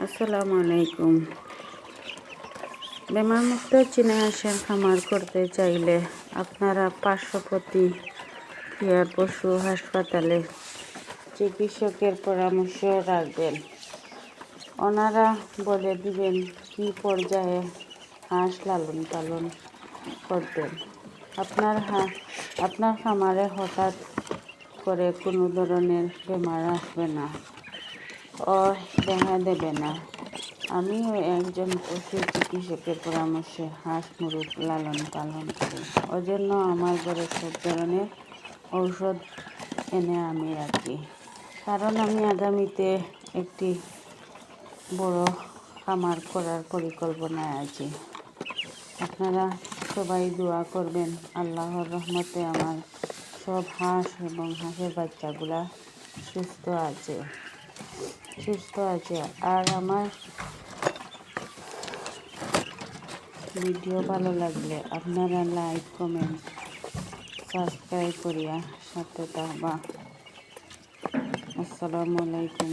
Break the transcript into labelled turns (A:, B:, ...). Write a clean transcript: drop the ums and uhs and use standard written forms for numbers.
A: আসসালামু আলাইকুম। বেমারমুক্ত চীনা হাঁসের খামার করতে চাইলে আপনারা পার্শ্ববর্তী ক্রিয়ার পশু হাসপাতালে চিকিৎসকের পরামর্শ রাখবেন। ওনারা বলে দিবেন কী পর্যায়ে হাঁস লালন পালন করবেন। আপনার খামারে হঠাৎ করে কোনো ধরনের বেমার আসবে না ও দেখা দেবে না। আমিও একজন পশু চিকিৎসকের পরামর্শে হাঁস মুরগ লালন পালন করি। ওজন্য আমার ঘরে সব ধরনের ঔষধ এনে আমি রাখি, কারণ আমি আগামীতে একটি বড় খামার করার পরিকল্পনায় আছি। আপনারা সবাই দোয়া করবেন, আল্লাহর রহমতে আমার সব হাঁস এবং হাঁসের বাচ্চাগুলা সুস্থ আছে। আর আমার ভিডিও ভালো লাগলে আপনারা লাইক, কমেন্ট, সাবস্ক্রাইব করিয়া সাথে থাকবা। আসসালামু আলাইকুম।